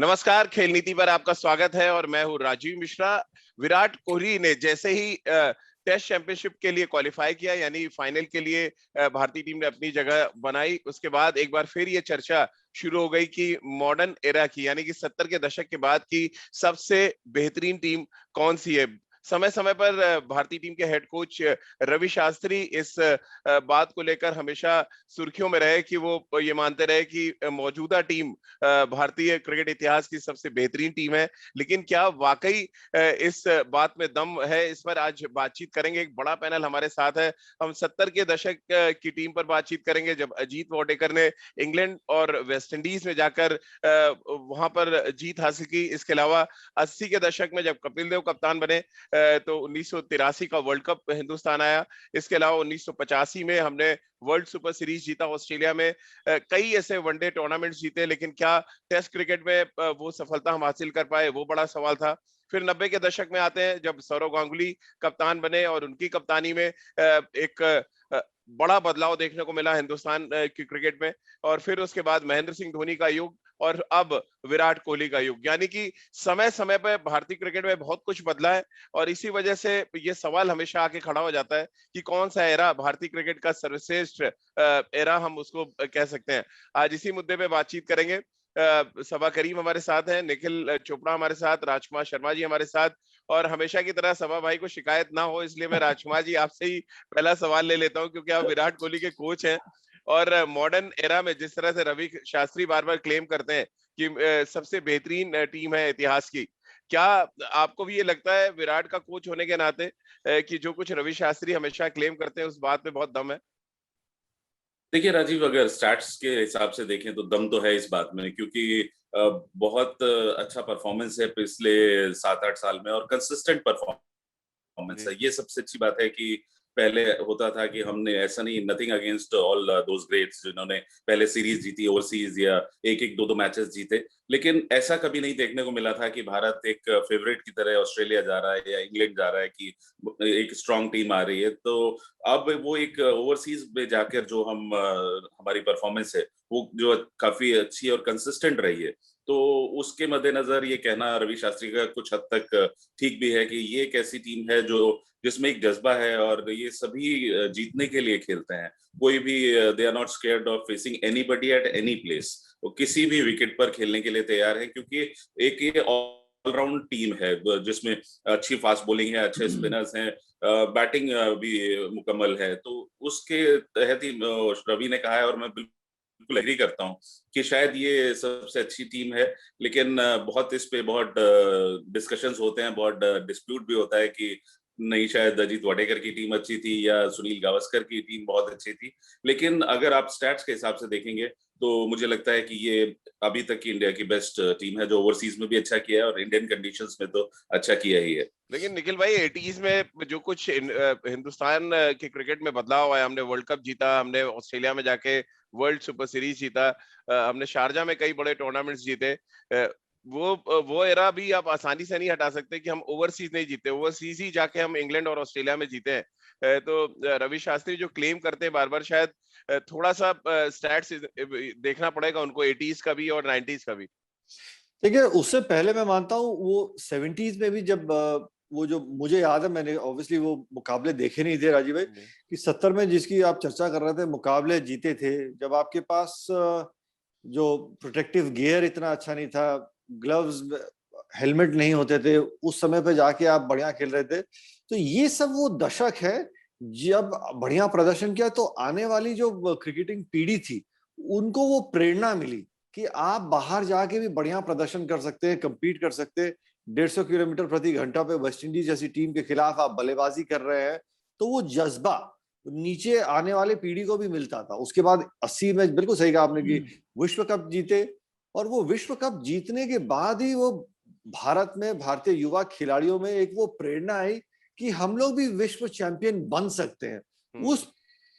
नमस्कार, खेल नीति पर आपका स्वागत है और मैं हूं राजीव मिश्रा। विराट कोहली ने जैसे ही टेस्ट चैंपियनशिप के लिए क्वालिफाई किया, यानी फाइनल के लिए भारतीय टीम ने अपनी जगह बनाई, उसके बाद एक बार फिर ये चर्चा शुरू हो गई कि मॉडर्न एरा की, यानी कि 70 के दशक के बाद की सबसे बेहतरीन टीम कौन सी है। समय समय पर भारतीय टीम के हेड कोच रवि शास्त्री इस बात को लेकर हमेशा सुर्खियों में रहे कि वो ये मानते रहे कि मौजूदा टीम भारतीय क्रिकेट इतिहास की सबसे बेहतरीन टीम है। लेकिन क्या वाकई इस बात में दम है, इस पर आज बातचीत करेंगे। एक बड़ा पैनल हमारे साथ है। हम 70 के दशक की टीम पर बातचीत करेंगे, जब अजीत वाडेकर ने इंग्लैंड और वेस्ट इंडीज में जाकर वहां पर जीत हासिल की। इसके अलावा 80 के दशक में जब कपिल देव कप्तान बने तो 1983 का वर्ल्ड कप हिंदुस्तान आया। इसके अलावा 1985 में हमने वर्ल्ड सुपर सीरीज जीता ऑस्ट्रेलिया में। कई ऐसे वनडे टूर्नामेंट्स जीते, लेकिन क्या टेस्ट क्रिकेट में वो सफलता हम हासिल कर पाए, वो बड़ा सवाल था। फिर 90 के दशक में आते हैं, जब सौरव गांगुली कप्तान बने और उनकी कप्तानी में एक बड़ा बदलाव देखने को मिला हिंदुस्तान की क्रिकेट में। और फिर उसके बाद महेंद्र सिंह धोनी का युग और अब विराट कोहली का युग, यानी कि समय समय पर भारतीय क्रिकेट में बहुत कुछ बदला है। और इसी वजह से ये सवाल हमेशा आके खड़ा हो जाता है कि कौन सा एरा भारतीय क्रिकेट का सर्वश्रेष्ठ एरा हम उसको कह सकते हैं। आज इसी मुद्दे पे बातचीत करेंगे। सबा करीम हमारे साथ हैं, निखिल चोपड़ा हमारे साथ, राजकुमार शर्मा जी हमारे साथ। और हमेशा की तरह सबा भाई को शिकायत ना हो, इसलिए मैं राजकुमार जी आपसे ही पहला सवाल ले लेता हूं, क्योंकि आप विराट कोहली के कोच हैं। और मॉडर्न एरा में जिस तरह से रवि शास्त्री बार बार क्लेम करते हैं कि सबसे बेहतरीन टीम है इतिहास की, क्या आपको भी ये लगता है विराट का कोच होने के नाते कि जो कुछ रवि शास्त्री हमेशा क्लेम करते हैं उस बात में बहुत दम है? देखिए राजीव, अगर स्टैट्स के हिसाब से देखें तो दम तो है इस बात में, क्योंकि बहुत अच्छा परफॉर्मेंस है पिछले 7-8 साल में और कंसिस्टेंट परफॉर्मेंस है। ये सबसे अच्छी बात है कि पहले होता था कि हमने ऐसा नहीं, nothing against all those greats जिन्होंने पहले सीरीज जीती ओवरसीज या एक एक दो दो मैचेस जीते, लेकिन ऐसा कभी नहीं देखने को मिला था कि भारत एक फेवरेट की तरह ऑस्ट्रेलिया जा रहा है या इंग्लैंड जा रहा है, कि एक स्ट्रांग टीम आ रही है। तो अब वो एक ओवरसीज में जाकर जो हमारी परफॉर्मेंस है वो जो काफी अच्छी और कंसिस्टेंट रही है, तो उसके मद्देनजर ये कहना रवि शास्त्री का कुछ हद तक ठीक भी है कि ये एक ऐसी टीम है जो जिसमें एक जज्बा है और ये सभी जीतने के लिए खेलते हैं। कोई भी, they are not scared of facing anybody at any place. वो किसी भी विकेट पर खेलने के लिए तैयार है, क्योंकि एक ये ऑलराउंड टीम है जिसमें अच्छी फास्ट बॉलिंग है, अच्छे स्पिनर्स हैं, बैटिंग भी मुकम्मल है। तो उसके तहत ही रवि ने कहा है, और मैं बिल्कुल एग्री करता हूँ कि शायद ये सबसे अच्छी टीम है। लेकिन बहुत इस पे बहुत डिस्कशंस होते हैं, बहुत डिस्प्यूट भी होता है कि नहीं, शायद अजीत वाडेकर की टीम अच्छी थी या सुनील गावस्कर की टीम बहुत अच्छी थी। लेकिन अगर आप स्टैट्स के हिसाब से देखेंगे तो मुझे लगता है कि ये अभी तक की इंडिया की बेस्ट टीम है, जो ओवरसीज में भी अच्छा किया है और इंडियन कंडीशंस में तो अच्छा किया ही है। लेकिन निखिल भाई, 80s में जो कुछ हिंदुस्तान के क्रिकेट में बदलाव आया, हमने वर्ल्ड कप जीता, हमने ऑस्ट्रेलिया में जाके वर्ल्ड सुपर सीरीज जीता, हमने शारजा में कई बड़े टूर्नामेंट्स जीते। वो एरा भी आप आसानी से नहीं हटा सकते कि हम ओवरसीज नहीं जीते। ओवरसीज ही जाके हम इंग्लैंड और ऑस्ट्रेलिया में जीते हैं। तो रवि शास्त्री जो क्लेम करते हैं बार बार, शायद थोड़ा सा स्टैट्स देखना पड़ेगा उनको, 80s का भी और 90s का भी। देखिए, उससे पहले मैं मानता हूँ वो 70s में भी, जब वो जो मुझे याद है, मैंने ऑब्वियसली वो मुकाबले देखे नहीं थे राजीव भाई, कि 70 में जिसकी आप चर्चा कर रहे थे मुकाबले जीते थे, जब आपके पास जो प्रोटेक्टिव गियर इतना अच्छा नहीं था, ग्लव्स हेलमेट नहीं होते थे, उस समय पे जाके आप बढ़िया खेल रहे थे। तो ये सब वो दशक है जब बढ़िया प्रदर्शन किया, तो आने वाली जो क्रिकेटिंग पीढ़ी थी उनको वो प्रेरणा मिली कि आप बाहर जाके भी बढ़िया प्रदर्शन कर सकते हैं, compete कर सकते हैं। 150 किलोमीटर प्रति घंटा पे वेस्ट इंडीज जैसी टीम के खिलाफ आप बल्लेबाजी कर रहे हैं, तो वो जज्बा नीचे आने वाले पीढ़ी को भी मिलता था। उसके बाद 80 में बिल्कुल सही कहा आपने कि विश्व कप जीते, और वो विश्व कप जीतने के बाद ही वो भारत में भारतीय युवा खिलाड़ियों में एक वो प्रेरणा आई कि हम लोग भी विश्व चैंपियन बन सकते हैं। उस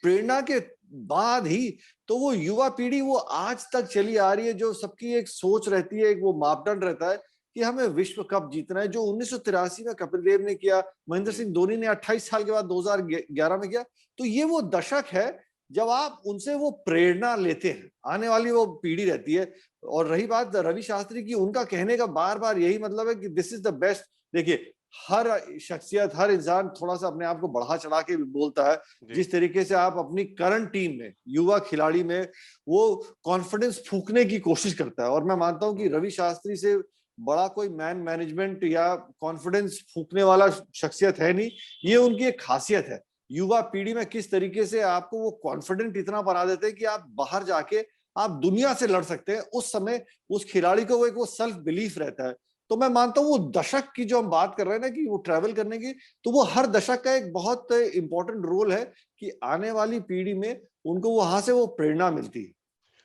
प्रेरणा के बाद ही तो वो युवा पीढ़ी वो आज तक चली आ रही है, जो सबकी एक सोच रहती है, एक वो मापदंड रहता है कि हमें विश्व कप जीतना है, जो 1983 में कपिल देव ने किया, महेंद्र सिंह धोनी ने 28 साल के बाद 2011 में किया। तो ये वो दशक है जब आप उनसे वो प्रेरणा लेते हैं, आने वाली वो पीढ़ी रहती है। और रही बात रवि शास्त्री की, उनका कहने का बार बार यही मतलब है कि दिस इज द बेस्ट। देखिए, हर शख्सियत, हर इंसान थोड़ा सा अपने आप को बढ़ा चढ़ा के भी बोलता है। जिस तरीके से आप अपनी करंट टीम में, युवा खिलाड़ी में वो कॉन्फिडेंस फूकने की कोशिश करता है, और मैं मानता हूं कि रवि शास्त्री से बड़ा कोई मैन मैनेजमेंट या कॉन्फिडेंस फूकने वाला शख्सियत है नहीं। ये उनकी एक खासियत है। युवा पीढ़ी में किस तरीके से आपको वो कॉन्फिडेंट इतना बना देते हैं कि आप बाहर जाके आप दुनिया से लड़ सकते हैं। उस समय उस खिलाड़ी को वो सेल्फ बिलीफ रहता है। तो मैं मानता हूँ वो दशक की जो हम बात कर रहे हैं ना, कि वो ट्रैवल करने की, तो वो हर दशक का एक बहुत इंपॉर्टेंट रोल है कि आने वाली पीढ़ी में उनको वहां से वो प्रेरणा मिलती है।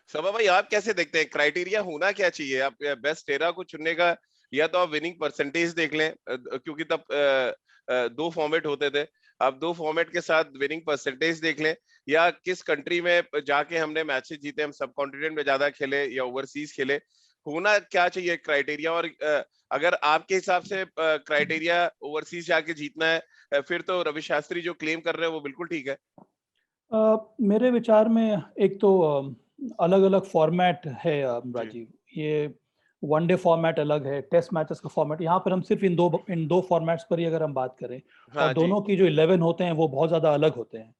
सबा भाई, आप कैसे देखते हैं, क्राइटेरिया होना क्या चाहिए आप बेस्ट 13 को चुनने का? या तो आप विनिंग परसेंटेज देख लें, क्योंकि तब 2 फॉर्मेट होते थे, आप 2 फॉर्मेट के साथ विनिंग परसेंटेज देख लें, या किस कंट्री में जाके हमने मैचेस जीते, हम सब कॉन्टिनेंट में ज्यादा खेले या ओवरसीज खेले, होना क्या चाहिए क्राइटेरिया? और अगर आपके हिसाब से क्राइटेरिया ओवरसीज जाके जीतना है, फिर तो रवि शास्त्री जो क्लेम कर रहे हैं वो बिल्कुल ठीक है। मेरे विचार में एक तो अलग अलग फॉर्मेट है राजीव। ये वनडे फॉर्मेट अलग है, टेस्ट मैचेस का फॉर्मेट। यहाँ पर हम सिर्फ इन दो फॉर्मेट्स पर ही अगर हम बात करें, और दोनों की जो 11 होते हैं वो बहुत ज्यादा अलग होते हैं।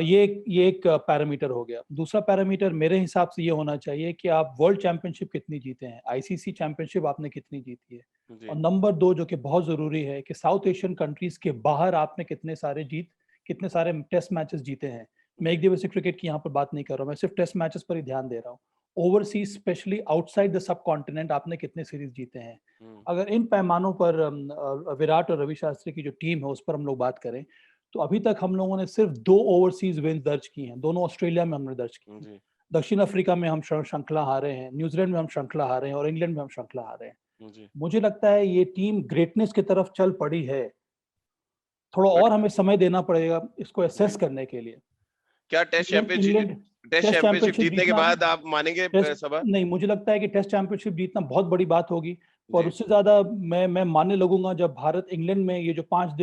ये एक पैरामीटर हो गया। दूसरा पैरामीटर मेरे हिसाब से ये होना चाहिए कि आप वर्ल्ड चैंपियनशिप कितनी जीते हैं, आईसीसी चैंपियनशिप आपने कितनी जीती है। और नंबर 2 जो कि बहुत जरूरी है, कि साउथ एशियन कंट्रीज के बाहर आपने कितने सारे टेस्ट मैचेस जीते हैं। मैं एक दिवसीय क्रिकेट की यहाँ पर बात नहीं कर रहा हूँ, मैं सिर्फ टेस्ट मैचेस पर ही ध्यान दे रहा हूँ। ओवरसीज स्पेशली आउटसाइड द सब कॉन्टिनेंट आपने कितने सीरीज जीते हैं। अगर इन पैमानों पर विराट और रवि शास्त्री की जो टीम है उस पर हम लोग बात करें, तो अभी तक हम लोगों ने सिर्फ 2 ओवरसीज विन दर्ज की हैं। दोनों ऑस्ट्रेलिया में हमने दर्ज की हैं। दक्षिण अफ्रीका में हम श्रृंखला हारे हैं, न्यूजीलैंड में हम श्रृंखला हारे हैं, और इंग्लैंड में हम श्रृंखला हारे हैं। मुझे लगता है ये टीम ग्रेटनेस की तरफ चल पड़ी है। थोड़ा और हमें समय देना पड़ेगा इसको एसेस करने के लिए। क्या टेस्ट चैंपियनशिप जीतने के बाद आप मानेंगे सबा? नहीं, मुझे लगता है कि टेस्ट चैंपियनशिप जीतना बहुत बड़ी बात होगी। और उससे ज्यादा मैं मानने लगूंगा जब भारत इंग्लैंड में ये जो 5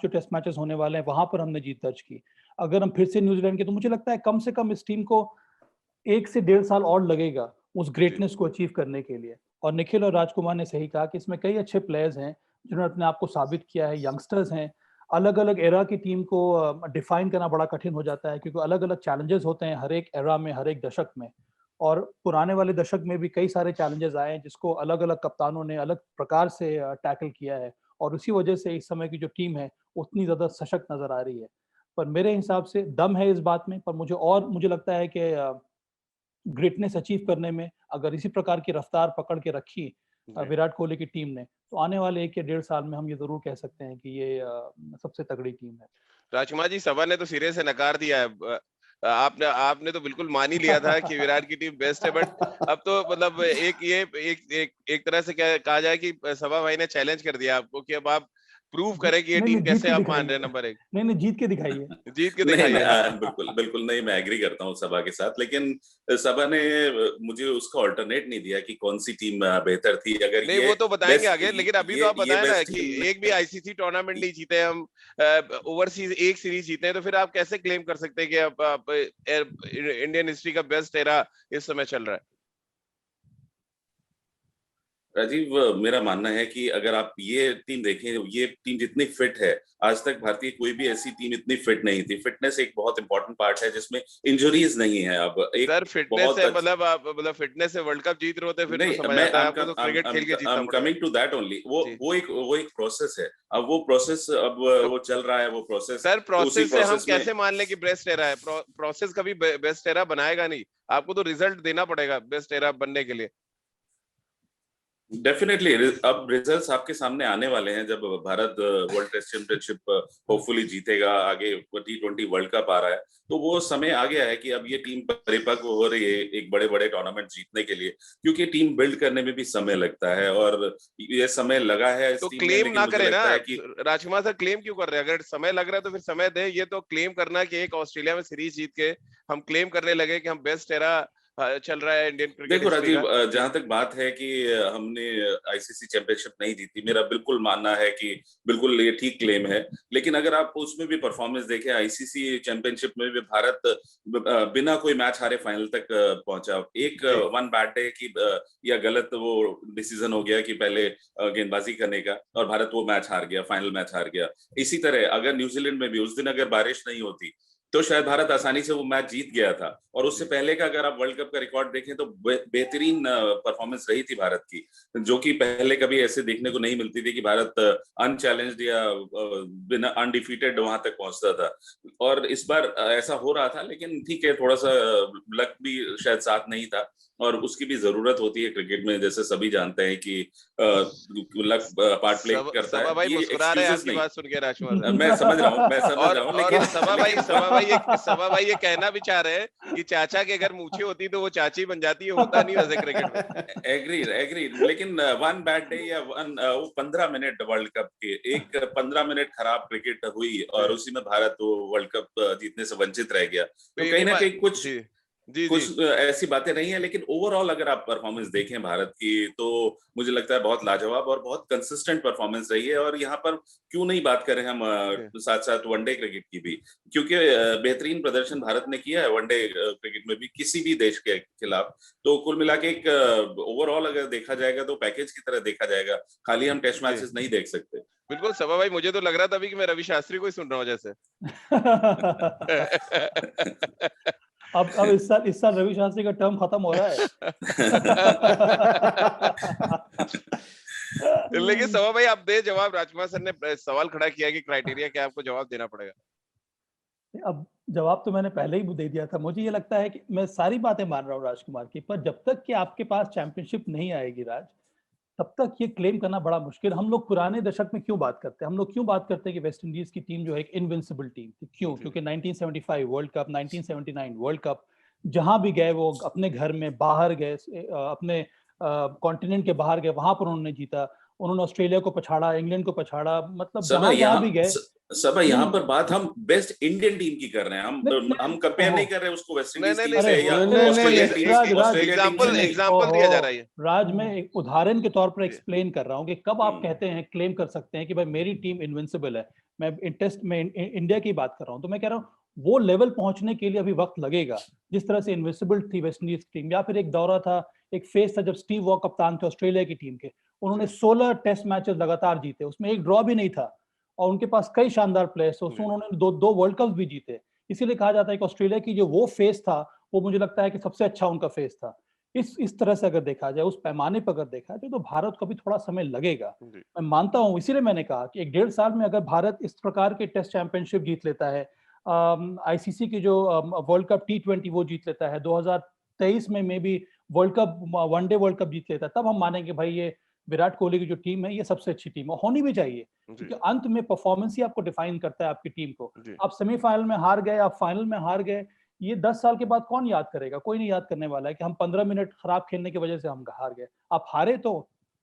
जो टेस्ट मैचेस होने वाले हैं वहां पर हमने जीत दर्ज की। अगर हम फिर से न्यूजीलैंड के, तो मुझे लगता है कम से कम इस टीम को 1 से 1.5 साल और लगेगा उस ग्रेटनेस को अचीव करने के लिए। और निखिल और राजकुमार ने सही कहा कि इसमें कई अच्छे प्लेयर्स हैं जिन्होंने अपने आप को साबित किया है, यंगस्टर्स हैं। अलग अलग एरा की टीम को डिफाइन करना बड़ा कठिन हो जाता है, क्योंकि अलग अलग चैलेंजेस होते हैं हर एक एरा में, हर एक दशक में। और पुराने वाले दशक में भी कई सारे चैलेंजेस आए हैं जिसको अलग अलग कप्तानों ने अलग प्रकार से टैकल किया है, और उसी वजह से इस समय की जो टीम है उतनी ज्यादा सशक्त नजर आ रही है। पर मेरे हिसाब से दम है इस बात में, पर मुझे लगता है कि ग्रेटनेस अचीव करने में अगर इसी प्रकार की रफ्तार पकड़ के रखी विराट कोहली की टीम ने, तो आने वाले 1 या 1.5 साल में हम ये जरूर कह सकते हैं कि ये सबसे तगड़ी टीम है। राजकुमार जी, सबा ने तो सिरे से नकार दिया है। आपने तो बिल्कुल मान ही लिया था कि विराट की टीम बेस्ट है, बट अब तो मतलब एक तरह से क्या कहा जाए कि सबा भाई ने चैलेंज कर दिया आपको कि अब आप प्रूव करें कि ये टीम कैसे आप मान रहे हैं नंबर 1। नहीं, जीत के दिखाइए। जीत के दिखाइए। बिल्कुल नहीं, मैं एग्री करता हूँ सबा के साथ, लेकिन सबा ने मुझे उसका ऑल्टरनेट नहीं दिया कि कौन सी टीम बेहतर थी। अगर नहीं, वो तो बताएंगे आगे, लेकिन अभी तो आप बताएं ना कि एक भी आईसीसी टूर्नामेंट नहीं जीते हम, ओवरसीज एक सीरीज जीते हैं, तो फिर आप कैसे क्लेम कर सकते हैं कि आप इंडियन हिस्ट्री का बेस्ट एरा इस समय चल रहा है? राजीव, मेरा मानना है कि अगर आप ये टीम देखें, ये टीम जितनी फिट है, आज तक भारतीय कोई भी ऐसी टीम इतनी फिट नहीं थी। फिटनेस एक बहुत इंपॉर्टेंट पार्ट है जिसमें इंजरीज नहीं है। अब एक सर फिटनेस है, मतलब फिटनेस से वर्ल्ड कप जीत रहे होते, फिर तो समझ आता है आपको तो क्रिकेट खेल के जीतना पड़ता है। कमिंग टू दैट ओनली, वो एक प्रोसेस है। अब वो प्रोसेस वो चल रहा है, वो प्रोसेस। सर प्रोसेस से हम कैसे मान लें कि बेस्ट एरा है? प्रोसेस कभी बेस्ट एरा बनाएगा नहीं, आपको तो रिजल्ट देना पड़ेगा बेस्ट एरा बनने के लिए। डेफिनेटली, अब रिजल्ट्स आपके सामने आने वाले हैं जब Bharat world test championship hopefully जीतेगा। आगे T20 वर्ल्ड कप आ रहा है, तो वो समय आ गया है कि अब ये टीम परिपक्व हो रही है एक बड़े बड़े टूर्नामेंट जीतने के लिए, क्योंकि टीम बिल्ड करने में भी समय लगता है, और ये समय लगा है इस तो टीम क्लेम में। ना करें ना कि राजकुमार सर, क्लेम क्यों कर रहे हैं? अगर समय लग रहा है तो फिर समय दे। ये तो क्लेम करना कि एक ऑस्ट्रेलिया में सीरीज जीत के हम क्लेम करने लगे कि हम बेस्ट एरा चल रहा है इंडियन क्रिकेट देखो हिस्ट्री राजीव, का? जहां तक बात है कि हमने आईसीसी चैंपियनशिप नहीं जीती, मेरा बिल्कुल मानना है कि बिल्कुल ये ठीक क्लेम है। लेकिन अगर आप उसमें भी परफॉर्मेंस देखें, आईसीसी चैंपियनशिप में भी भारत बिना कोई मैच हारे फाइनल तक पहुंचा। एक वन बैड डे की या गलत वो डिसीजन हो गया कि पहले गेंदबाजी करने का, और भारत वो मैच हार गया, फाइनल मैच हार गया। इसी तरह अगर न्यूजीलैंड में भी उस दिन अगर बारिश नहीं होती तो शायद भारत आसानी से वो मैच जीत गया था। और उससे पहले का अगर आप वर्ल्ड कप का रिकॉर्ड देखें तो बेहतरीन परफॉर्मेंस रही थी भारत की, जो कि पहले कभी ऐसे देखने को नहीं मिलती थी कि भारत अनचैलेंज्ड या बिना अनडिफीटेड वहां तक पहुंचता था। और इस बार ऐसा हो रहा था, लेकिन ठीक है, थोड़ा सा लक भी शायद साथ नहीं था, और उसकी भी जरूरत होती है क्रिकेट में, जैसे सभी जानते हैं कि लक पार्ट प्ले करता सभा है। भाई ये मुस्कुरा रहे हैं एक्सक्यूजेस आपकी नहीं। बात सुन के राजकुमार। मैं समझ रहा हूँ, और लेकिन सभा भाई ये कहना भी चाह रहे हैं कि चाचा के अगर मूछें होती तो वो चाची बन जाती है, होता नहीं वैसे क्रिकेट में। एग्री, लेकिन वन बैड डे या वो 15 मिनट वर्ल्ड कप के, एक 15 मिनट खराब क्रिकेट हुई और उसी में भारत वो वर्ल्ड कप जीतने से वंचित रह गया। तो कहीं ना कहीं कुछ ऐसी बातें नहीं है, लेकिन ओवरऑल अगर आप परफॉर्मेंस देखें भारत की, तो मुझे लगता है बहुत लाजवाब और बहुत कंसिस्टेंट परफॉर्मेंस रही है। और यहाँ पर क्यों नहीं बात करें हम साथ साथ वनडे क्रिकेट की भी, क्योंकि बेहतरीन प्रदर्शन भारत ने किया है वनडे क्रिकेट में भी किसी भी देश के खिलाफ। तो कुल मिला के एक ओवरऑल अगर देखा जाएगा तो पैकेज की तरह देखा जाएगा, खाली हम टेस्ट मैचेस नहीं देख सकते। बिल्कुल सभा भाई, मुझे तो लग रहा था अभी कि मैं रवि शास्त्री को ही सुन रहा हूँ जैसे। अब इस साल रवि शास्त्री का टर्म खत्म हो रहा है। लेकिन सभा भाई आप दे जवाब, राजकुमार सर ने सवाल खड़ा किया कि क्राइटेरिया क्या, आपको जवाब देना पड़ेगा। अब जवाब तो मैंने पहले ही दे दिया था। मुझे ये लगता है कि मैं सारी बातें मान रहा हूँ राजकुमार की, पर जब तक कि आपके पास चैंपियनशिप नहीं आएगी राज, तब तक ये क्लेम करना बड़ा मुश्किल। हम लोग पुराने दशक में क्यों बात करते हैं, हम लोग क्यों बात करते हैं कि वेस्ट इंडीज की टीम जो है एक इनविंसिबल टीम थी? क्यों? क्योंकि 1975 वर्ल्ड कप, 1979 वर्ल्ड कप, जहां भी गए वो अपने घर में, बाहर गए, अपने कॉन्टिनेंट के बाहर गए, वहां पर उन्होंने जीता। उन्होंने ऑस्ट्रेलिया को पछाड़ा, इंग्लैंड को पछाड़ा, मतलब जहां भी गए। सब यहाँ पर बात हम बेस्ट इंडियन टीम की कर रहे हैं, हम कंपेयर नहीं कर रहे उसको वेस्ट इंडीज की से या ऑस्ट्रेलियन टीम। एग्जांपल दिया जा रहा है। राज में एक उदाहरण के तौर पर एक्सप्लेन कर रहा हूँ कि कब आप कहते हैं, क्लेम कर सकते हैं कि भाई मेरी टीम इनविंसिबल है। मैं टेस्ट में इंडिया की बात कर रहा हूँ, तो मैं कह रहा हूँ वो लेवल पहुंचने के लिए अभी वक्त लगेगा। जिस तरह से इनविंसिबल थी वेस्ट इंडीज टीम, या फिर एक दौरा था, एक फेज था जब स्टीव वॉ कप्तान थे ऑस्ट्रेलिया की टीम के, उन्होंने 16 टेस्ट मैचेस लगातार जीते, उसमें एक ड्रॉ भी नहीं था, और उनके पास कई शानदार प्लेयर्स थे, उसमें उन्होंने दो वर्ल्ड कप भी जीते। इसीलिए कहा जाता है कि ऑस्ट्रेलिया की जो वो फेज था, वो मुझे लगता है कि सबसे अच्छा उनका फेज था। इस तरह से अगर देखा जाए, उस पैमाने पर अगर देखा जाए, तो भारत को भी थोड़ा समय लगेगा, मैं मानता हूं। इसीलिए मैंने कहा कि 1.5 साल में अगर भारत इस प्रकार के टेस्ट चैंपियनशिप जीत लेता है, आईसीसी की जो वर्ल्ड कप T20 वो जीत लेता है, 2023 में भी world cup, one day world cup जीत लेता है, तब हम मानेंगे भाई ये विराट कोहली की जो टीम है ये सबसे अच्छी टीम है, होनी भी चाहिए। क्योंकि अंत में परफॉर्मेंस ही आपको डिफाइन करता है आपकी टीम को। आप सेमीफाइनल में हार गए, आप फाइनल में हार गए, ये 10 साल के बाद कौन याद करेगा? कोई नहीं याद करने वाला है कि हम 15 मिनट खराब खेलने की वजह से हम हार गए। आप हारे तो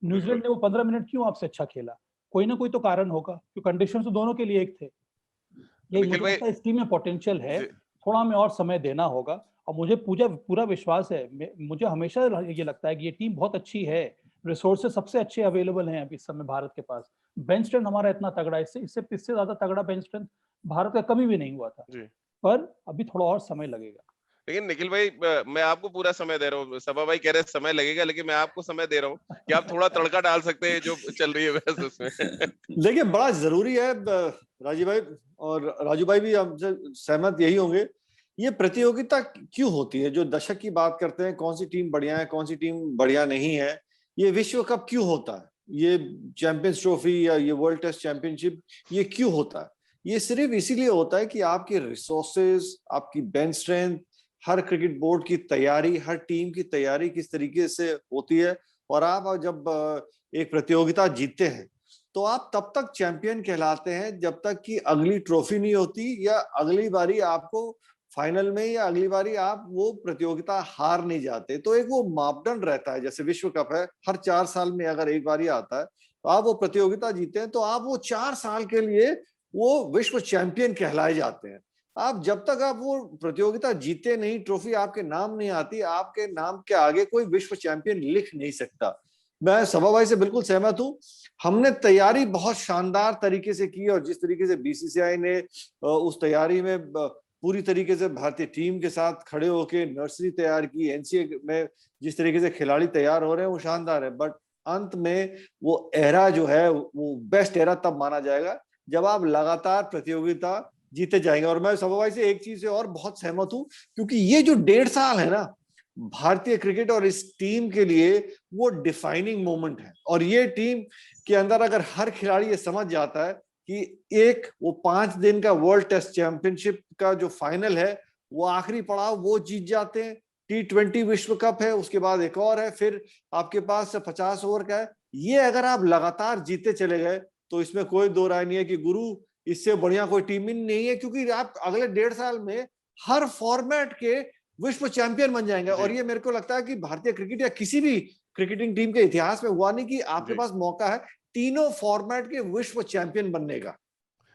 न्यूजीलैंड ने वो 15 मिनट क्यों आपसे अच्छा खेला? कोई ना कोई तो कारण होगा, क्योंकि कंडीशन तो दोनों के लिए एक थे। ये मुझे लगता है इस टीम में पोटेंशियल है, थोड़ा हमें और समय देना होगा। और मुझे पूरा विश्वास है, मुझे हमेशा ये लगता है कि ये टीम बहुत अच्छी है, रिसोर्सेस सबसे अच्छे अवेलेबल हैं अभी इस समय भारत के पास। बेंच स्ट्रेंथ हमारा इतना तगड़ा है, इससे ज्यादा तगड़ा बेंच स्ट्रेंथ भारत का कभी भी नहीं हुआ था, पर अभी थोड़ा और समय लगेगा। लेकिन निखिल भाई, मैं आपको पूरा समय दे रहा हूँ। सभा भाई कह रहे समय लगेगा, लेकिन मैं आपको समय दे रहा हूँ कि आप थोड़ा तड़का डाल सकते हैं जो चल रही है बहस उसमें। देखिए, बड़ा जरूरी है राजीव भाई, और राजू भाई भी हमसे सहमत यही होंगे। ये प्रतियोगिता क्यों होती है? जो दशक की बात करते हैं, कौन सी टीम बढ़िया है, कौन सी टीम बढ़िया नहीं है, ये विश्व कप क्यों होता है, ये चैंपियंस ट्रॉफी या ये वर्ल्ड टेस्ट चैंपियनशिप, ये क्यों होता है? ये सिर्फ इसीलिए होता है कि आपके रिसोर्सेज, आपकी बेंच स्ट्रेंथ, हर क्रिकेट बोर्ड की तैयारी, हर टीम की तैयारी किस तरीके से होती है। और आप जब एक प्रतियोगिता जीतते हैं तो आप तब तक चैंपियन कहलाते हैं जब तक कि अगली ट्रॉफी नहीं होती, या अगली बारी आपको फाइनल में, या अगली बारी आप वो प्रतियोगिता हार नहीं जाते। तो एक वो मापदंड रहता है, जैसे विश्व कप है, हर 4 साल में अगर एक बारी आता है तो आप वो प्रतियोगिता जीते हैं तो आप वो 4 साल के लिए वो विश्व चैंपियन कहलाए जाते हैं। आप जब तक आप वो प्रतियोगिता जीते नहीं, ट्रॉफी आपके नाम नहीं आती, आपके नाम के आगे कोई विश्व चैंपियन लिख नहीं सकता। मैं सभा भाई से बिल्कुल सहमत हूं। हमने तैयारी बहुत शानदार तरीके से की और जिस तरीके से बीसीसीआई ने उस तैयारी में पूरी तरीके से भारतीय टीम के साथ खड़े होकर नर्सरी तैयार की, एनसीए में जिस तरीके से खिलाड़ी तैयार हो रहे हैं वो शानदार है। बट अंत में वो एरा जो है वो बेस्ट एरा तब माना जाएगा जब आप लगातार प्रतियोगिता जीते जाएंगे। और मैं सभा भाई से एक चीज से और बहुत सहमत हूं, क्योंकि ये जो 1.5 साल है ना भारतीय क्रिकेट और इस टीम के लिए वो डिफाइनिंग मोमेंट है। और ये टीम के अंदर अगर हर खिलाड़ी ये समझ जाता है कि एक वो 5 दिन का वर्ल्ड टेस्ट चैंपियनशिप का जो फाइनल है वो आखिरी पड़ाव वो जीत जाते हैं, T20 विश्व कप है, उसके बाद एक और है, फिर आपके पास 50 ओवर का है, ये अगर आप लगातार जीते चले गए तो इसमें कोई दो राय नहीं है कि गुरु इससे बढ़िया कोई टीम ही नहीं है। क्योंकि आप अगले 1.5 साल में हर फॉर्मेट के विश्व चैंपियन बन जाएंगे। और ये मेरे को लगता है कि भारतीय क्रिकेट या किसी भी क्रिकेटिंग टीम के इतिहास में हुआ नहीं कि आपके पास मौका है तीनों फॉर्मेट के विश्व चैंपियन बनने का।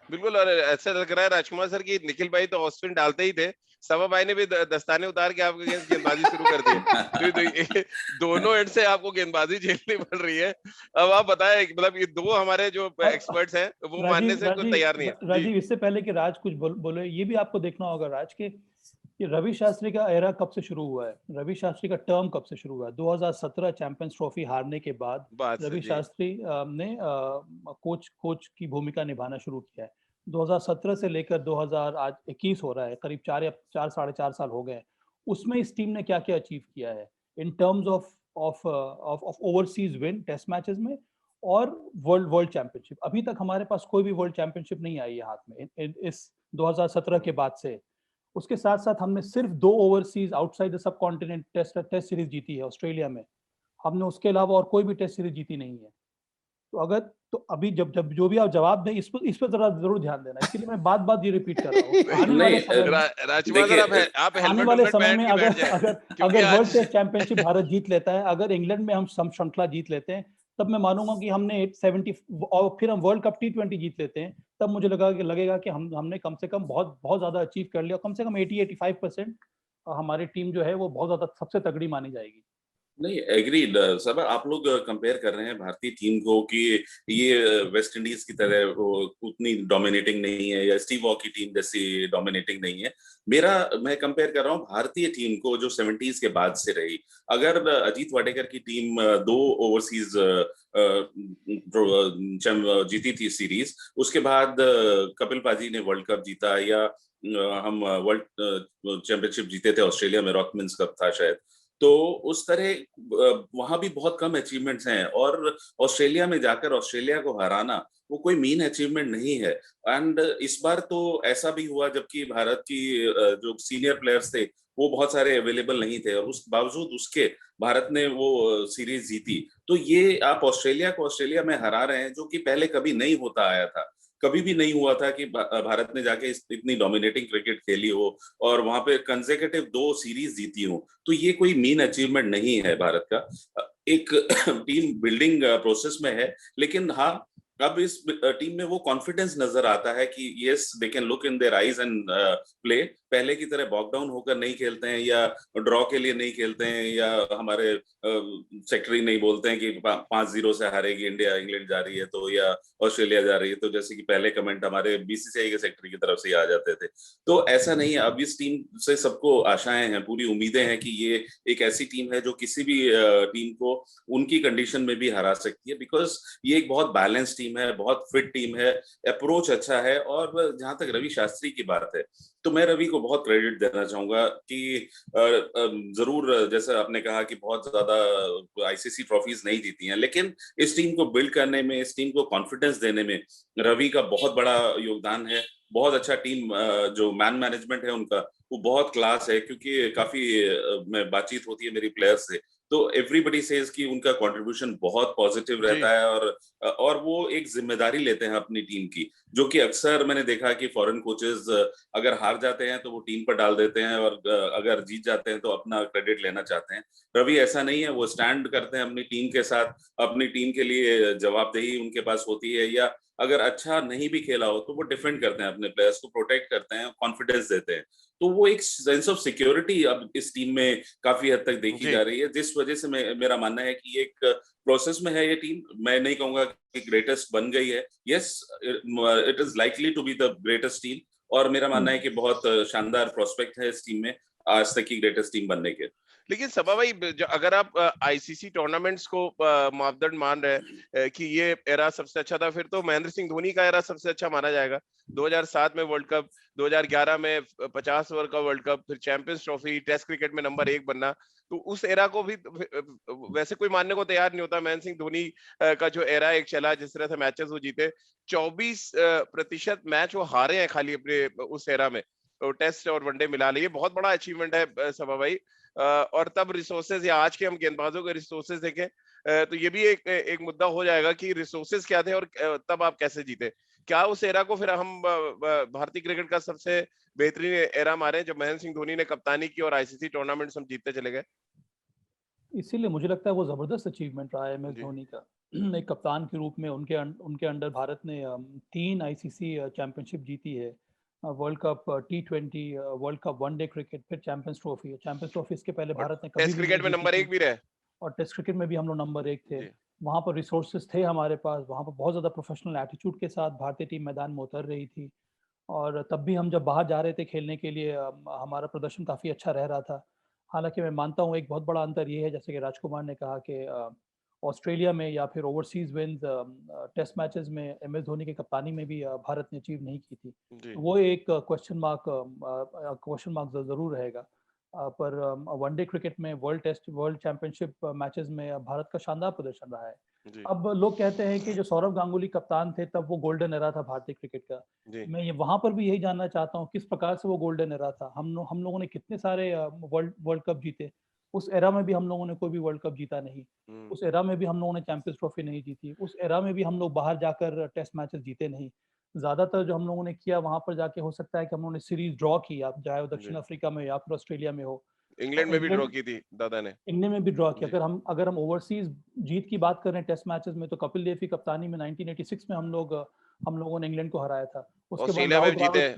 बिल्कुल। और ऐसा लग रहा है राजकुमार सर की निखिल भाई तो ऑस्टिन डालते ही थे, सभा भाई ने भी दस्ताने उतार के आपके अगेंस्ट गेंदबाजी शुरू कर दी। दोनों एंड से आपको गेंदबाजी झेलनी पड़ रही है। अब आप बताएं, मतलब ये दो हमारे जो एक्सपर्ट्स हैं वो मानने से कोई तैयार नहीं है। राजीव, इससे पहले कि राज कुछ बोले, ये भी आपको देखना होगा राज के कि रवि शास्त्री का एरा कब से शुरू हुआ है, रवि शास्त्री का टर्म कब से शुरू हुआ है। 2017 चैंपियंस ट्रॉफी हारने के बाद रवि शास्त्री ने कोच की भूमिका निभाना शुरू किया है। 2017 से लेकर 2021 हो रहा है, करीब 4 साढ़े 4 साल हो गए। उसमें इस टीम ने क्या क्या अचीव किया है in terms of overseas win test matches में और वर्ल्ड चैंपियनशिप। अभी तक हमारे पास कोई भी वर्ल्ड चैंपियनशिप नहीं आई है हाथ में इस 2017 के बाद से। उसके साथ साथ हमने सिर्फ 2 overseas outside the subcontinent test series जीती है ऑस्ट्रेलिया में, हमने उसके अलावा और कोई भी टेस्ट सीरीज जीती नहीं है। तो अभी जब जो भी आप जवाब दें इस पर जरा जरूर ध्यान देना, इसके लिए मैं बात ये रिपीट कर रहा हूँ। आने वाले समय में अगर वर्ल्ड टेस्ट चैंपियनशिप भारत जीत लेता है, अगर इंग्लैंड में हम श्रृंखला जीत लेते हैं, तब मैं मानूंगा कि हमने 70 और फिर हम वर्ल्ड कप T20 जीत लेते हैं, तब मुझे लगेगा कि हमने कम से कम बहुत ज्यादा अचीव कर लिया। कम से कम 80-85% हमारी टीम जो है वो बहुत ज्यादा सबसे तगड़ी मानी जाएगी। नहीं, एग्रीड सब। आप लोग कंपेयर कर रहे हैं भारतीय टीम को कि ये वेस्ट इंडीज की तरह उतनी डोमिनेटिंग नहीं है या स्टीव वॉ की टीम जैसी डोमिनेटिंग नहीं है। मैं कंपेयर कर रहा हूँ भारतीय टीम को जो 70s के बाद से रही। अगर अजीत वाडेकर की टीम 2 ओवरसीज जीती थी सीरीज, उसके बाद कपिल पाजी ने वर्ल्ड कप जीता, या हम वर्ल्ड चैंपियनशिप जीते थे ऑस्ट्रेलिया में, रॉकमिन्स कप था शायद। तो उस तरह वहां भी बहुत कम अचीवमेंट्स हैं, और ऑस्ट्रेलिया में जाकर ऑस्ट्रेलिया को हराना वो कोई मीन अचीवमेंट नहीं है। एंड इस बार तो ऐसा भी हुआ जबकि भारत की जो सीनियर प्लेयर्स थे वो बहुत सारे अवेलेबल नहीं थे, और उस बावजूद उसके भारत ने वो सीरीज जीती। तो ये आप ऑस्ट्रेलिया को ऑस्ट्रेलिया में हरा रहे हैं, जो कि पहले कभी नहीं होता आया था। कभी भी नहीं हुआ था कि भारत ने जाके इतनी डोमिनेटिंग क्रिकेट खेली हो और वहां पे कंसेक्यूटिव 2 सीरीज जीती हो। तो ये कोई मीन अचीवमेंट नहीं है भारत का, एक टीम बिल्डिंग प्रोसेस में है। लेकिन हाँ, अब इस टीम में वो कॉन्फिडेंस नजर आता है कि yes, they can look in their eyes and play. पहले की तरह बॉक डाउन होकर नहीं खेलते हैं, या ड्रॉ के लिए नहीं खेलते हैं, या हमारे सेक्रेटरी नहीं बोलते हैं कि 5-0 से हारेगी इंडिया, इंग्लैंड जा रही है तो, या ऑस्ट्रेलिया जा रही है तो, जैसे कि पहले कमेंट हमारे बीसीसीआई के सेक्रेटरी की तरफ से आ जाते थे। तो ऐसा नहीं है। अब इस टीम से सबको आशाएं हैं, पूरी उम्मीदें हैं कि ये एक ऐसी टीम है जो किसी भी टीम को उनकी कंडीशन में भी हरा सकती है, बिकॉज ये एक बहुत बैलेंस टीम है, बहुत फिट टीम है, अप्रोच अच्छा है। और जहां तक रवि शास्त्री की बात है, तो मैं रवि को बहुत क्रेडिट देना चाहूंगा कि जरूर जैसा आपने कहा कि बहुत ज्यादा आईसीसी ट्रॉफीज नहीं जीती हैं, लेकिन इस टीम को बिल्ड करने में, इस टीम को कॉन्फिडेंस देने में रवि का बहुत बड़ा योगदान है। बहुत अच्छा टीम जो मैनेजमेंट है उनका वो बहुत क्लास है, क्योंकि काफी बातचीत होती है मेरी प्लेयर्स से, तो एवरीबडी सेज कि उनका कंट्रीब्यूशन बहुत पॉजिटिव रहता है और वो एक जिम्मेदारी लेते हैं अपनी टीम की, जो कि अक्सर मैंने देखा कि फॉरेन कोचेस अगर हार जाते हैं तो वो टीम पर डाल देते हैं और अगर जीत जाते हैं तो अपना क्रेडिट लेना चाहते हैं। रवि ऐसा नहीं है, वो स्टैंड करते हैं अपनी टीम के साथ, अपनी टीम के लिए जवाबदेही उनके पास होती है, या अगर अच्छा नहीं भी खेला हो तो वो डिफेंड करते हैं, अपने प्लेयर्स को प्रोटेक्ट करते हैं, कॉन्फिडेंस देते हैं। तो वो एक सेंस ऑफ सिक्योरिटी अब इस टीम में काफी हद तक देखी जा रही है, जिस वजह से मेरा मानना है कि एक प्रोसेस में है ये टीम। मैं नहीं कहूंगा कि ग्रेटेस्ट बन गई है, yes it is likely to be the greatest team, और मेरा मानना है कि बहुत शानदार प्रोस्पेक्ट है इस टीम में आज तक की ग्रेटेस्ट टीम बनने के। लेकिन सबा भाई, अगर आप आईसीसी टूर्नामेंट्स को मापदंड मान रहे हैं कि ये एरा सबसे अच्छा था, फिर तो महेंद्र सिंह धोनी का एरा सबसे अच्छा माना जाएगा। 2007 में वर्ल्ड कप, 2011 में 50 ओवर का वर्ल्ड कप, फिर चैंपियंस ट्रॉफी, टेस्ट क्रिकेट में नंबर 1 बनना, तो उस एरा को भी वैसे कोई मानने को तैयार नहीं होता। महेंद्र सिंह धोनी का जो एरा एक चला, जिस तरह से मैचेस वो जीते, 24% मैच वो हारे हैं खाली अपने उस एरा में, तो टेस्ट और वनडे मिला लिए, बहुत बड़ा अचीवमेंट है सबा भाई। और तब रिसोर्सेज, या आज के हम गेंदबाजों के रिसोर्सेज देखें तो ये भी एक मुद्दा हो जाएगा कि रिसोर्सेज क्या थे और तब आप कैसे जीते। क्या उस एरा को फिर हम भारतीय क्रिकेट का सबसे बेहतरीन एरा मारे जब महेंद्र सिंह धोनी ने कप्तानी की और आईसीसी टूर्नामेंट्स हम जीतते चले गए? इसीलिए मुझे लगता है वो जबरदस्त अचीवमेंट रहा है एम एस धोनी का। एक कप्तान के रूप में उनके अंडर भारत ने 3 आईसीसी चैंपियनशिप जीती है, world cup, T20, world cup, one day cricket, फिर चैंपियंस ट्रॉफी इसके पहले भारत ने कभी टेस्ट क्रिकेट में नंबर 1 भी रहे, और टेस्ट क्रिकेट में भी हम लोग नंबर 1 थे। वहाँ पर रिसोर्सेज थे हमारे पास, वहाँ पर बहुत ज़्यादा प्रोफेशनल एटीट्यूड के साथ भारतीय टीम मैदान में उतर रही थी, और तब भी हम जब बाहर जा रहे थे खेलने के लिए हमारा प्रदर्शन काफ़ी अच्छा रह रहा था। हालांकि मैं मानता हूँ एक बहुत बड़ा अंतर ये है, जैसे कि राजकुमार ने कहा, कि ऑस्ट्रेलिया में या फिर ओवरसीज विंस टेस्ट मैचेस में एम एस धोनी की कप्तानी में भी भारत ने अचीव नहीं की थी। वो एक क्वेश्चन मार्क जरूर रहेगा। पर वनडे क्रिकेट में वर्ल्ड चैंपियनशिप मैचेस में भारत का शानदार प्रदर्शन रहा है। अब लोग कहते हैं कि जो सौरव गांगुली कप्तान थे तब वो गोल्डन एरा था भारतीय क्रिकेट का। मैं ये वहां पर भी यही जानना चाहता हूँ किस प्रकार से वो गोल्डन एरा था। हम लोगों ने कितने सारे वर्ल्ड कप जीते, उस एरा में भी हम लोगों ने कोई भी वर्ल्ड कप जीता नहीं, उस एरा में भी हम लोगों ने चैंपियंस ट्रॉफी नहीं जीती, उस एरा में भी हम लोग बाहर जाकर टेस्ट मैचेस जीते नहीं। ज्यादातर जो हम लोगों ने किया वहां पर जाके, हो सकता है कि हम लोगों ने सीरीज ड्रॉ की, आप चाहे वो दक्षिण अफ्रीका में या फिर ऑस्ट्रेलिया में हो। इंग्लैंड में भी ड्रॉ की थी दादा ने, इंग्लैंड में भी ड्रॉ किया। अगर हम ओवरसीज जीत की बात करें टेस्ट मैचेस में, तो कपिल देव की कप्तानी में 1986 में हम लोगों ने इंग्लैंड को हराया था। उसके बाद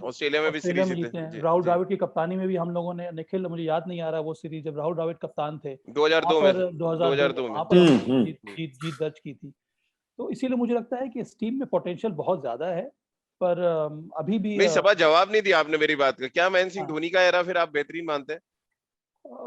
ऑस्ट्रेलिया में भी सीरीज जीते हैं। राहुल द्रविड़ की कप्तानी में भी हम लोगों ने, निखिल मुझे याद नहीं आ रहा वो सीरीज जब राहुल द्रविड़ कप्तान थे, 2002 में जीत दर्ज की थी। तो इसीलिए मुझे लगता है कि इस टीम में पोटेंशियल बहुत ज्यादा है, पर अभी भी नहीं। सबा जवाब नहीं दिया आपने मेरी बात का। क्या महेंद्र सिंह धोनी का एरा फिर आप बेहतरीन मानते हैं?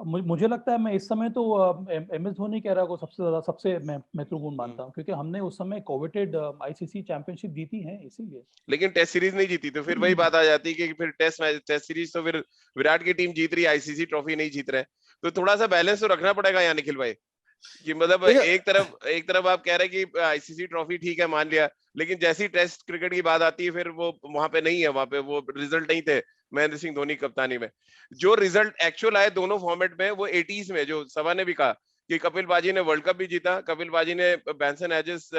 मुझे लगता है मैं इस समय तो एम एस धोनी के एरा को सबसे महत्वपूर्ण मानता हूँ, क्योंकि हमने उस समय कोविटेड आईसीसी चैंपियनशिप जीती है इसीलिए। लेकिन टेस्ट सीरीज नहीं जीती, तो फिर वही बात आ जाती है कि फिर टेस्ट सीरीज तो फिर विराट की टीम जीत रही है, आईसीसी ट्रॉफी नहीं जीत रहे। तो थोड़ा सा बैलेंस तो रखना पड़ेगा यहाँ निखिल भाई, कि मतलब एक तरफ आप कह रहे हैं कि आईसीसी ट्रॉफी ठीक है मान लिया, लेकिन जैसी टेस्ट क्रिकेट की बात आती है फिर वो वहां पे नहीं है, वहां पे वो रिजल्ट नहीं थे महेंद्र सिंह धोनी कप्तानी में। जो रिजल्ट एक्चुअल आए दोनों फॉर्मेट में, वो 80s में, जो सभा ने भी कहा कि कपिल बाजी ने वर्ल्ड कप भी जीता, कपिल बाजी ने बैंसन एजेस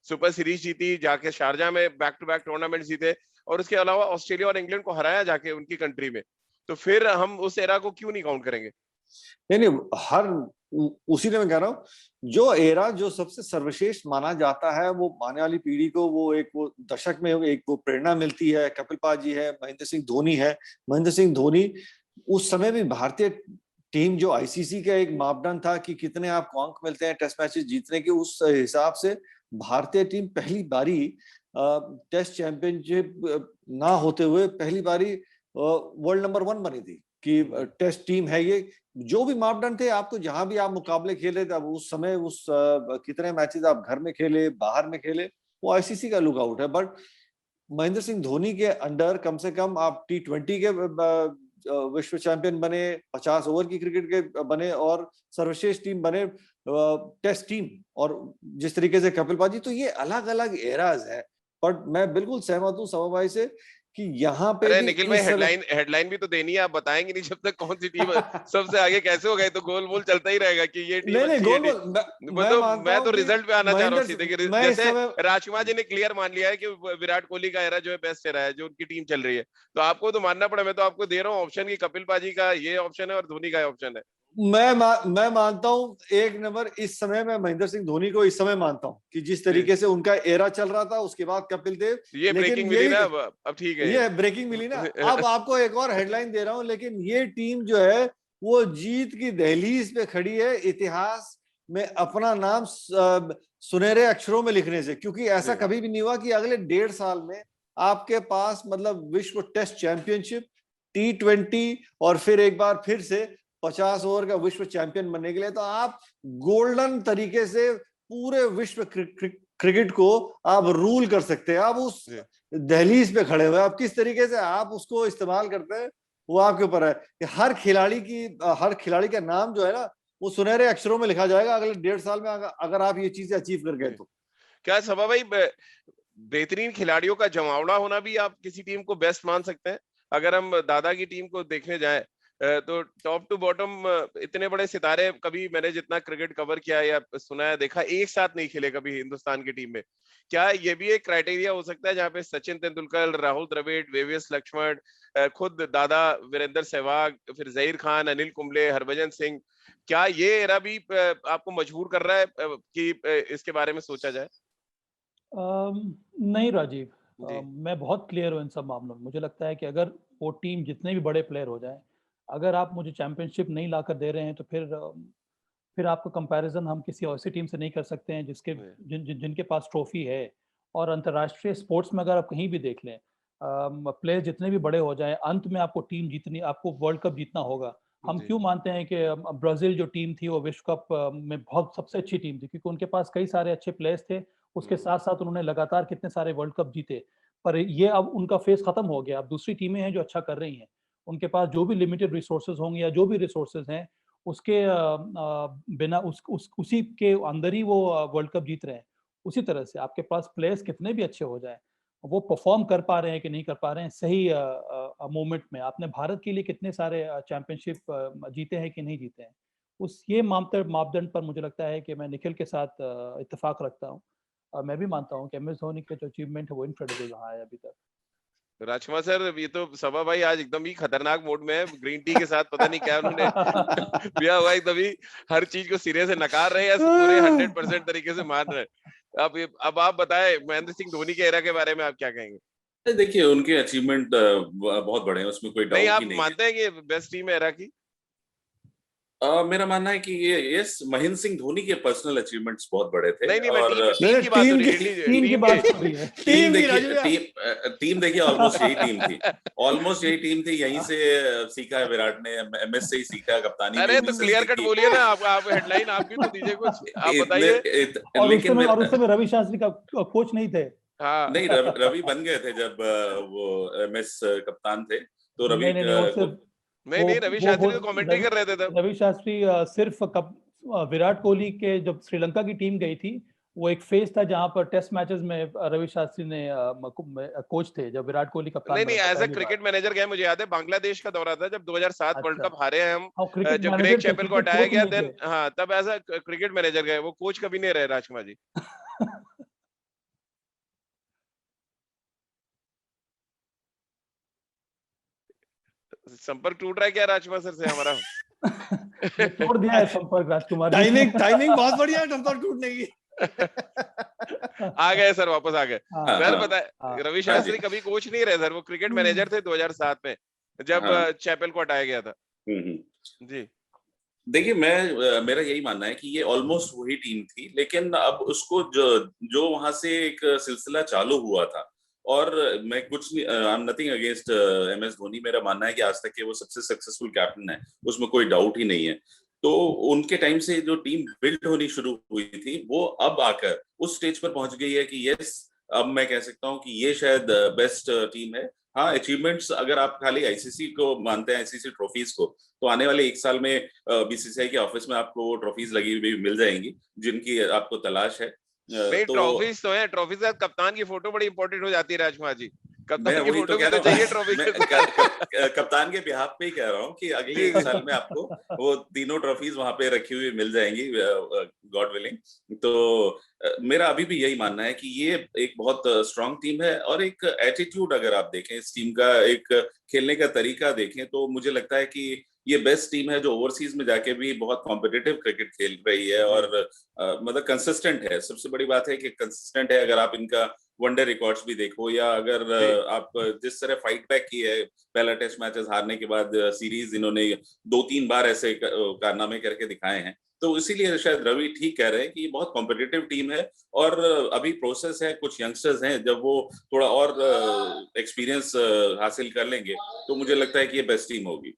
सुपर सीरीज जीती, जाके शारजा में बैक टू बैक टूर्नामेंट जीते, और उसके अलावा ऑस्ट्रेलिया और इंग्लैंड को हराया जाके उनकी कंट्री में। तो फिर हम उस एरा को क्यों नहीं काउंट करेंगे? नहीं, उसी ने मैं कह रहा हूँ, जो एरा जो सबसे सर्वश्रेष्ठ माना जाता है, वो आने वाली पीढ़ी को वो दशक में एक वो प्रेरणा मिलती है। कपिल पाजी है, महेंद्र सिंह धोनी है। महेंद्र सिंह धोनी उस समय भी भारतीय टीम, जो आईसीसी का एक मापदंड था कि कितने आपको अंक मिलते हैं टेस्ट मैचेस जीतने के, उस हिसाब से भारतीय टीम पहली बारी टेस्ट चैंपियनशिप ना होते हुए पहली बारी वर्ल्ड नंबर 1 बनी थी कि टेस्ट टीम है ये। जो भी मापदंड थे, आपको जहां भी आप मुकाबले खेले, तब उस समय कितने मैचेस आप घर में खेले, बाहर में खेले, वो आईसीसी का लुकआउट है। बट महेंद्र सिंह धोनी के अंडर कम से कम आप T20 के विश्व चैंपियन बने, 50 ओवर की क्रिकेट के बने, और सर्वश्रेष्ठ टीम बने टेस्ट टीम, और जिस तरीके से कपिल पाजी, तो ये अलग अलग एराज है। बट मैं बिल्कुल सहमत हूँ सभा भाई से कि यहाँ पे अरे भी निखिल भाई, इस समय हेडलाइन भी तो देनी है, आप बताएंगे नहीं जब तक कौन सी टीम सबसे आगे कैसे हो गए, तो गोल मोल चलता ही रहेगा कि ये टीम नहीं नहीं अच्छी है। गोल मैं मानता मैं हूं तो कि रिजल्ट पे आना चाह रहा हूँ सीधे कि मैं इस जैसे समय राजकुमार जी ने क्लियर मान लिया है कि विराट कोहली का एरा जो है बेस्ट एरा है, जो उनकी टीम चल रही है, तो आपको तो मानना पड़ा। मैं तो आपको दे रहा हूँ ऑप्शन की, कपिल पाजी का ये ऑप्शन है और धोनी का ऑप्शन है। मैं मानता हूं एक नंबर इस समय मैं महेंद्र सिंह धोनी को इस समय मानता हूं कि जिस तरीके से उनका एरा चल रहा था, उसके बाद कपिल देव। ये लेकिन ब्रेकिंग मिली ना, अब ठीक है ये ब्रेकिंग मिली ना। अब आपको एक और हेडलाइन दे रहा हूं, लेकिन ये टीम जो है वो जीत की दहलीज पे खड़ी है इतिहास में अपना नाम सुनहरे अक्षरों में लिखने से, क्योंकि ऐसा कभी भी नहीं हुआ कि अगले 1.5 साल में आपके पास मतलब विश्व टेस्ट चैंपियनशिप, T20 और फिर एक बार फिर से 50 ओवर का विश्व चैंपियन बनने के लिए तो आप गोल्डन तरीके से पूरे विश्व क्रिकेट को आप रूल कर सकते हैं। आप उस दहलीज पे खड़े हुए, आप किस तरीके से आप उसको इस्तेमाल करते हैं वो आपके ऊपर है। कि हर खिलाड़ी का नाम जो है ना वो सुनहरे अक्षरों में लिखा जाएगा अगले 1.5 साल में, अगर आप ये चीजें अचीव कर गए तो। क्या सभा भाई, बेहतरीन खिलाड़ियों का जमावड़ा होना भी आप किसी टीम को बेस्ट मान सकते हैं? अगर हम दादा की टीम को देखने जाएं तो टॉप टू बॉटम इतने बड़े सितारे कभी मैंने जितना क्रिकेट कवर किया या सुना है देखा, एक साथ नहीं खेले कभी हिंदुस्तान की टीम में। क्या ये भी एक क्राइटेरिया हो सकता है जहाँ पे सचिन तेंदुलकर, राहुल द्रविड़, वेवियस लक्ष्मण, खुद दादा वीरेंद्र सहवाग, फिर जहीर खान, अनिल कुंबले, हरभजन सिंह, क्या ये एरा भी आपको मजबूर कर रहा है कि इसके बारे में सोचा जाए? नहीं राजीव, मैं बहुत क्लियर हूँ इन सब मामलों में। मुझे लगता है कि अगर वो टीम जितने भी बड़े प्लेयर हो जाए, अगर आप मुझे चैंपियनशिप नहीं लाकर दे रहे हैं तो फिर आपका कंपैरिजन हम किसी ऐसी टीम से नहीं कर सकते हैं जिनके पास ट्रॉफी है। और अंतर्राष्ट्रीय स्पोर्ट्स में अगर आप कहीं भी देख लें, प्लेयर जितने भी बड़े हो जाए, अंत में आपको टीम जीतनी, आपको वर्ल्ड कप जीतना होगा। हम क्यों मानते हैं कि ब्राजील जो टीम थी वो विश्व कप में बहुत सबसे अच्छी टीम थी, क्योंकि उनके पास कई सारे अच्छे प्लेयर्स थे। उसके साथ साथ उन्होंने लगातार कितने सारे वर्ल्ड कप जीते। पर ये अब उनका फेज खत्म हो गया। अब दूसरी टीमें हैं जो अच्छा कर रही हैं। उनके पास जो भी लिमिटेड रिसोर्सेज होंगे या जो भी रिसोर्सेज हैं उसके बिना उसी के अंदर ही वो वर्ल्ड कप जीत रहे हैं। उसी तरह से आपके पास प्लेयर्स कितने भी अच्छे हो जाए, वो परफॉर्म कर पा रहे हैं कि नहीं कर पा रहे हैं सही मोमेंट में। आपने भारत के लिए कितने सारे चैंपियनशिप जीते हैं कि नहीं जीते हैं, उस ये मापदंड पर मुझे लगता है कि मैं निखिल के साथ इत्तेफाक रखता हूँ। मैं भी मानता हूँ कि एम एस धोनी के जो अचीवमेंट है वो इनक्रेडिबल रहा है अभी तक। राजकुमार सर, ये तो सभा भाई आज एकदम ही खतरनाक मोड में है, ग्रीन टी के साथ पता नहीं क्या उन्होंने पिया हुआ, एकदम ही हर चीज को सिरे से नकार रहे हैं, पूरे 100% तरीके से मान रहे हैं। अब आप बताएं, महेंद्र सिंह धोनी के एरा के बारे में आप क्या कहेंगे? देखिए, उनके अचीवमेंट बहुत बड़े हैं, उसमें कोई डाउट आप ही नहीं मानते हैं कि बेस्ट टीम है एरा की? मेरा मानना है कि ये महेंद्र सिंह धोनी के पर्सनल अचीवमेंट्स बहुत बड़े थे। नहीं, और टीम की बात हो रही है। टीम देखिए ऑलमोस्ट यही टीम थी। यहीं से सीखा है विराट ने, एमएस से ही सीखा है कप्तानी। अरे तो क्लियर कट बोलिए ना, आप हेडलाइन आप भी तो दीजिए कुछ, आप बताइए। लेकिन उस समय रवि शास्त्री का कोच नहीं थे। हाँ नहीं, रवि बन गए थे जब वो एमएस कप्तान थे, तो रवि नहीं, रवि शास्त्री तो कमेंट्री कर रहे थे तब। रवि शास्त्री सिर्फ विराट कोहली के जब श्रीलंका की टीम गई थी, वो एक फेज था जहां पर टेस्ट मैचेस में रवि शास्त्री ने कोच थे जब विराट कोहली कप्तान। नहीं, एज ए क्रिकेट मैनेजर गए। मुझे याद है बांग्लादेश का दौरा था जब 2007 वर्ल्ड कप हारे हैं हम, जब ग्रेग चैपल को हटाया गया, देन हाँ तब एज ए क्रिकेट मैनेजर गए, वो कोच कभी नहीं रहे राजकुमार जी। संपर्क टूट रहा है क्या राजकुमार सर से हमारा? तोड़ दिया है संपर्क राजकुमार। टाइमिंग बहुत बढ़िया है संपर्क टूटने की। आ गए सर, वापस आ गए। सर बताए, रवि शास्त्री कभी कोच नहीं रहे सर, वो क्रिकेट मैनेजर थे 2007 में जब चैपल को हटाया गया था। जी देखिए, मेरा यही मानना है कि ये ऑलमोस्ट वही टीम थी, लेकिन अब उसको जो वहां से एक सिलसिला चालू हुआ था, और मैं कुछ नहीं, I am nothing against M S Dhoni. मेरा मानना है कि आज तक के वो सबसे सक्सेसफुल कैप्टन है, उसमें कोई डाउट ही नहीं है। तो उनके टाइम से जो टीम बिल्ड होनी शुरू हुई थी, वो अब आकर उस स्टेज पर पहुंच गई है कि यस, अब मैं कह सकता हूं कि ये शायद बेस्ट टीम है। हाँ, अचीवमेंट्स अगर आप खाली आईसीसी को मानते हैं, आईसीसी ट्रॉफीज को, तो आने वाले 1 साल में बीसीसीआई के ऑफिस में आपको ट्रॉफीज लगी हुई मिल जाएंगी जिनकी आपको तलाश है। नहीं, ट्रॉफीज तो है, ट्रॉफीज के साथ कप्तान की फोटो बड़ी इंपॉर्टेंट हो जाती है राजकुमार जी। कप्तान मैं की वही फोटो तो भी कह तो रहा चाहिए हूँ, ट्रॉफी मैं के साथ। कप्तान के बिहाफ पे ही कह रहा हूँ कि अगले ठीक 1 साल में आपको वो तीनों ट्रॉफीज वहां पे रखी हुई मिल जाएंगी, गॉड विलिंग। तो मेरा अभी भी यही मानना है कि ये एक बहुत स्ट्रांग टीम है, और एक एटीट्यूड अगर आप देखें इस टीम का, एक खेलने का तरीका देखें, तो मुझे लगता है कि ये बेस्ट टीम है जो ओवरसीज में जाके भी बहुत कॉम्पिटिटिव क्रिकेट खेल रही है, और मतलब कंसिस्टेंट है। सबसे बड़ी बात है कि कंसिस्टेंट है। अगर आप इनका वनडे रिकॉर्ड्स भी देखो, या अगर आप जिस तरह फाइट बैक की है पहला टेस्ट मैचेस हारने के बाद, सीरीज इन्होंने 2-3 बार ऐसे कारनामे करके दिखाए हैं, तो इसीलिए शायद रवि ठीक कह रहे हैं कि ये बहुत कॉम्पिटिटिव टीम है। और अभी प्रोसेस है, कुछ यंगस्टर्स हैं, जब वो थोड़ा और एक्सपीरियंस हासिल कर लेंगे तो मुझे लगता है कि ये बेस्ट टीम होगी।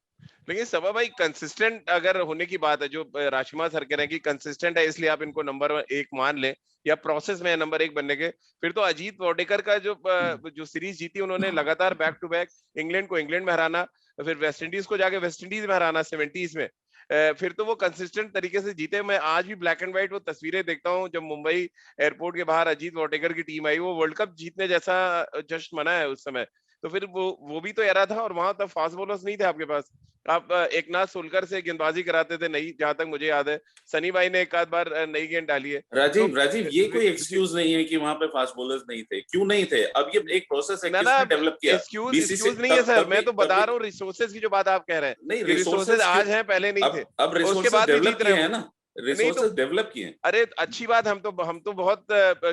लेकिन सबा भाई, कंसिस्टेंट अगर होने की बात है, जो राजकुमार सर कह रहे हैं कि कंसिस्टेंट है इसलिए आप इनको नंबर 1 मान लें, या प्रोसेस में है नंबर 1 बनने के, फिर तो अजीत वाडेकर का जो सीरीज जीती उन्होंने लगातार बैक टू बैक, इंग्लैंड को इंग्लैंड में हराना, फिर वेस्ट इंडीज को जाके वेस्ट इंडीज में हराना 70s में, फिर तो वो कंसिस्टेंट तरीके से जीते। मैं आज भी ब्लैक एंड व्हाइट वो तस्वीरें देखता हूँ जब मुंबई एयरपोर्ट के बाहर अजीत वाडेकर की टीम आई, वो वर्ल्ड कप जीतने जैसा जश्न मना है उस समय। तो फिर वो भी तो एरा था, और वहां तब फास्ट बॉलर्स नहीं थे आपके पास। आप एकनाथ सोलकर से गेंदबाजी कराते थे, नहीं, जहां तक मुझे याद है सनी भाई ने एक आध बार नई गेंद डाली है। तो राजीव ये कोई एक्सक्यूज नहीं है कि वहां पे फास्ट बॉलर्स नहीं थे। क्यों नहीं थे? अब ये एक प्रोसेस है, ना किसने डेवलप किया? बीसीसी एक्सक्यूज नहीं है सर, मैं तो बता रहा हूँ रिसोर्सेज की जो बात आप कह रहे हैं, नहीं, कि रिसोर्सेज आज हैं, पहले नहीं थे, अब और उसके रिसोर्सेज बाद भी डेवलप जीत किए रहे हैं हो। ना, नहीं तो रिसोर्सेज डेवलप किए हैं। अरे अच्छी बात, हम तो बहुत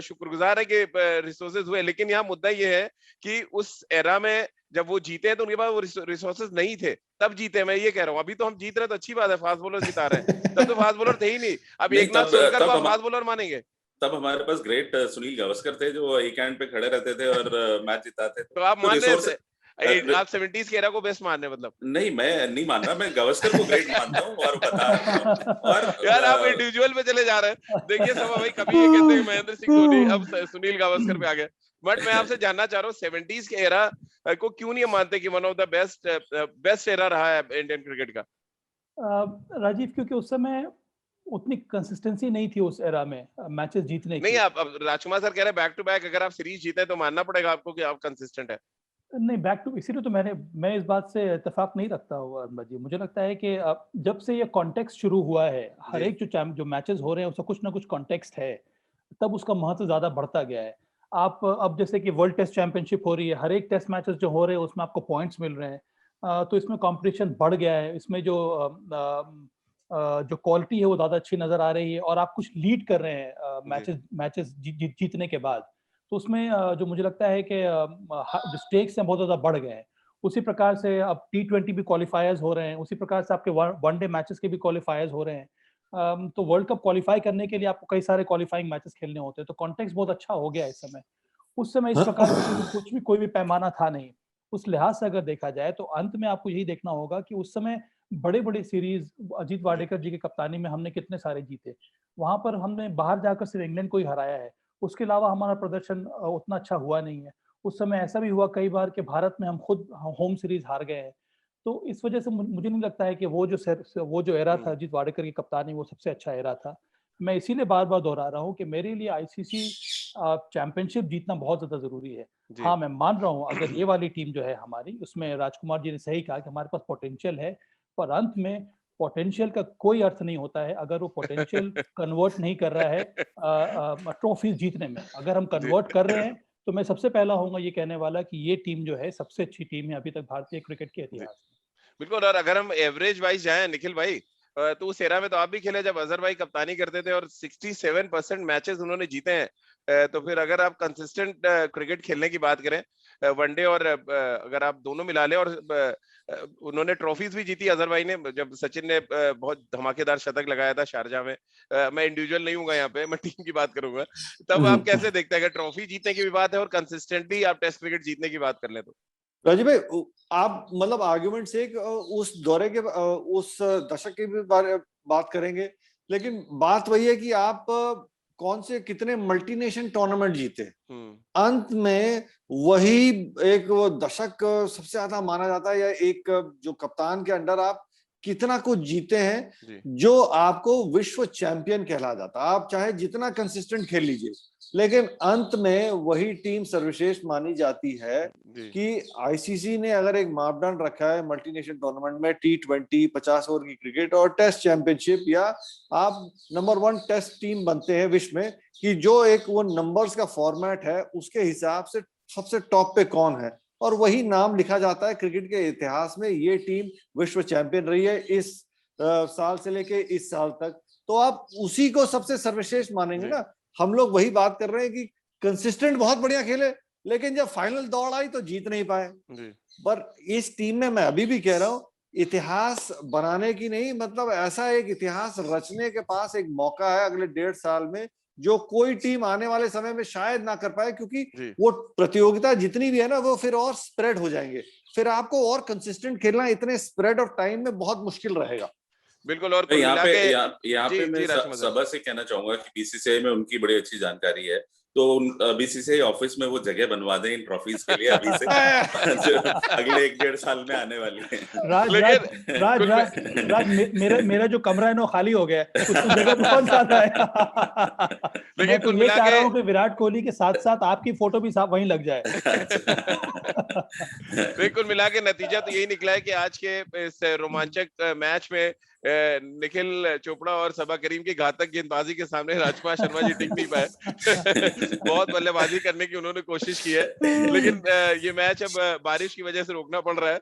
शुक्रगुजार है कि रिसोर्सेज हुए, लेकिन यहाँ मुद्दा ये है कि उस एरा में जब वो जीते हैं तो उनके पास वो रिसोर्सेज नहीं थे, तब जीते। मैं ये कह रहा हूँ, अभी तो हम जीत रहे हैं तो अच्छी बात है, फास्ट बॉलर जिता रहे हैं, तब तो फास्ट बॉलर थे ही नहीं। अब नहीं, एकनाथ सोलकर को आप फास्ट बॉलर मानेंगे? तब हमारे पास ग्रेट सुनील गावस्कर थे जो एक हैंड पे खड़े रहते थे और मैच जिताते थे। तो आप तो मान रहे रिसोर्स आप 70s के एरा को बेस्ट मान रहे हैं मतलब? नहीं, मैं नहीं मान रहा, मैं गावस्कर को ग्रेट मानता हूँ और बता रहा हूँ। और यार आप इंडिविजुअल पे चले जा रहे हैं। देखिए सभा भाई, कभी ये कहते हैं महेंद्र सिंह धोनी, अब सुनील गावस्कर पे आ गए। बट मैं आपसे जानना चाह रहा हूँ, 70s के एरा को क्यों नहीं मानते कि one of the best era रहा है इंडियन क्रिकेट का? राजीव, क्योंकि उस समय उतनी कंसिस्टेंसी नहीं थी उस एरा में मैचेस जीतने नहीं, की। आप अब राजकुमार सर कह रहे हैं बैक टू बैक अगर आप सीरीज जीते तो मानना पड़ेगा आपको कि आप कंसिस्टेंट है। नहीं, बैक टू, इसीलिए तो मैं इस बात से इत्तेफाक नहीं रखता हुआ जी। मुझे लगता है कि जब से ये कॉन्टेक्स्ट शुरू हुआ है, हर एक जो मैचेस हो रहे हैं उसका कुछ ना कुछ कॉन्टेक्स्ट है, तब उसका महत्व ज्यादा बढ़ता गया है। आप अब जैसे कि वर्ल्ड टेस्ट चैंपियनशिप हो रही है, हर एक टेस्ट मैचेस जो हो रहे हैं उसमें आपको पॉइंट्स मिल रहे हैं, तो इसमें कंपटीशन बढ़ गया है, इसमें जो क्वालिटी है वो ज्यादा अच्छी नजर आ रही है, और आप कुछ लीड कर रहे हैं मैचेस जीतने के बाद, तो उसमें जो मुझे लगता है कि जो स्टेक्स हैं बहुत ज्यादा बढ़ गए हैं। उसी प्रकार से अब T20 भी क्वालिफायर्स हो रहे हैं, उसी प्रकार से आपके वनडे मैचेस के भी क्वालिफायर्स हो रहे हैं। तो वर्ल्ड कप क्वालिफाई करने के लिए आपको कई सारे क्वालिफाइंग मैचेस खेलने होते हैं, तो कॉन्टेक्स्ट बहुत अच्छा हो गया इस समय। उस समय इस प्रकार का कोई भी पैमाना था नहीं। उस लिहाज से अगर देखा जाए तो अंत में आपको यही देखना होगा कि उस समय बड़े-बड़े सीरीज अजीत वाडेकर जी की कप्तानी में हमने कितने सारे जीते। वहां पर हमने बाहर जाकर सिर्फ इंग्लैंड को ही हराया है, उसके अलावा हमारा प्रदर्शन उतना अच्छा हुआ नहीं है। उस समय ऐसा भी हुआ कई बार कि भारत में हम खुद होम सीरीज हार गए हैं। तो इस वजह से मुझे नहीं लगता है कि वो जो एरा था अजीत वाडेकर की कप्तानी, वो सबसे अच्छा एरा था। मैं इसीलिए बार-बार दोहरा रहा हूँ कि मेरे लिए आईसीसी चैंपियनशिप जीतना बहुत ज्यादा जरूरी है। हाँ, मैं मान रहा हूँ अगर ये वाली टीम जो है हमारी, उसमें राजकुमार जी ने सही कहा कि हमारे पास पोटेंशियल है, पर अंत में पोटेंशियल का कोई अर्थ नहीं होता है अगर वो पोटेंशियल कन्वर्ट नहीं कर रहा है ट्रॉफीज जीतने में। अगर हम कन्वर्ट कर रहे हैं तो मैं सबसे पहला होऊंगा ये कहने वाला कि ये टीम जो है सबसे अच्छी टीम है अभी तक भारतीय क्रिकेट के इतिहास में। बिल्कुल। और अगर हम एवरेज वाइज जाएं निखिल भाई, तो उस एरा में तो आप भी खेले जब अजहर भाई कप्तानी करते थे, और 67% मैचेस उन्होंने जीते हैं। तो फिर अगर आप कंसिस्टेंट क्रिकेट खेलने की बात करें, वनडे और अगर आप दोनों मिला लें, और उन्होंने ट्रॉफीज भी जीती अजहर भाई ने, जब सचिन ने बहुत धमाकेदार शतक लगाया था शारजा में। मैं इंडिविजुअल नहीं हूँ यहाँ पे, मैं टीम की बात करूंगा। तब आप कैसे देखते हैं, अगर ट्रॉफी जीतने की भी बात है और कंसिस्टेंटली आप टेस्ट क्रिकेट जीतने की बात कर लें तो? राजीव भाई, आप मतलब आर्गुमेंट से उस दौरे के उस दशक की भी बात करेंगे, लेकिन बात वही है कि आप कौन से कितने मल्टीनेशन टूर्नामेंट जीते। अंत में वही एक वो दशक सबसे ज्यादा माना जाता है, या एक जो कप्तान के अंडर आप कितना कुछ जीते हैं जी। जो आपको विश्व चैंपियन कहला जाता है। आप चाहे जितना कंसिस्टेंट खेल लीजिए, लेकिन अंत में वही टीम सर्वश्रेष्ठ मानी जाती है। जी। कि आईसीसी ने अगर एक मापदंड रखा है मल्टीनेशनल टूर्नामेंट में, T20 50 ओवर की क्रिकेट और टेस्ट चैंपियनशिप, या आप नंबर 1 टेस्ट टीम बनते हैं विश्व में, कि जो एक वो नंबर्स का फॉर्मेट है उसके हिसाब से सबसे टॉप पे कौन है, और वही नाम लिखा जाता है क्रिकेट के इतिहास में। ये टीम विश्व चैंपियन रही है इस साल से लेके इस साल तक, तो आप उसी को सबसे सर्वश्रेष्ठ मानेंगे जी। ना। हम लोग वही बात कर रहे हैं कि कंसिस्टेंट बहुत बढ़िया खेले, लेकिन जब फाइनल दौड़ आई तो जीत नहीं पाए। जी। पर इस टीम में मैं अभी भी कह रहा हूं, इतिहास बनाने की नहीं, मतलब ऐसा एक इतिहास रचने के पास एक मौका है अगले 1.5 साल में, जो कोई टीम आने वाले समय में शायद ना कर पाए, क्योंकि जी। वो प्रतियोगिता जितनी भी है ना वो फिर और स्प्रेड हो जाएंगे, फिर आपको और कंसिस्टेंट खेलना इतने स्प्रेड ऑफ टाइम में बहुत मुश्किल रहेगा। बिल्कुल। और कुल यहाँ मिला पे के यहाँ जी पे मैं जी राशिद सर। सभा से कहना चाहूंगा कि बीसीसीआई में उनकी बड़ी अच्छी जानकारी है, तो बीसीसीआई ऑफिस में वो जगह बनवा दें इन ट्रॉफीज के लिए अभी से जो अगले 1-1.5 साल में आने वाली है। राज लेकिन राज कुल राज में राज मेरा जो कमरा है ना वो खाली हो गया है, उसमें जगह बहुत ज्यादा है। लेकिन मैं तो कुल ये मिला चाह रहा के हूँ कि विराट कोहली के साथ साथ आपकी फोटो भी साथ वहीं लग जाए। तो कुल मिला के नतीजा तो यही निकला है कि आज के इस रोमांचक मैच में निखिल चोपड़ा और सबा करीम की घातक गेंदबाजी के सामने राजकुमार शर्मा जी टिक नहीं पाए। बहुत बल्लेबाजी करने की उन्होंने कोशिश की है, लेकिन ये मैच अब बारिश की वजह से रोकना पड़ रहा है,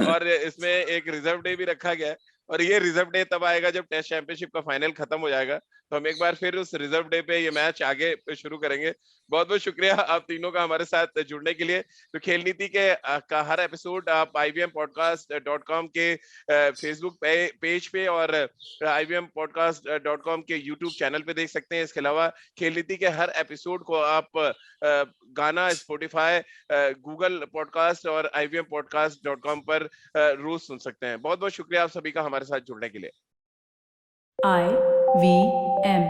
और इसमें एक रिजर्व डे भी रखा गया है, और ये रिजर्व डे तब आएगा जब टेस्ट चैंपियनशिप का फाइनल खत्म हो जाएगा, तो हम एक बार फिर उस रिजर्व डे पे ये मैच आगे शुरू करेंगे। बहुत बहुत शुक्रिया आप तीनों का हमारे साथ जुड़ने के लिए। तो खेल नीति के का हर एपिसोड आप ivmpodcast.com के फेसबुक पेज पे और ivmpodcast.com के यूट्यूब चैनल पे देख सकते हैं। इसके अलावा खेल नीति के हर एपिसोड को आप गाना, स्पॉटिफाई, गूगल पॉडकास्ट और ivmpodcast.com पर रोज सुन सकते हैं। बहुत बहुत शुक्रिया आप सभी का हमारे साथ जुड़ने के लिए। IVM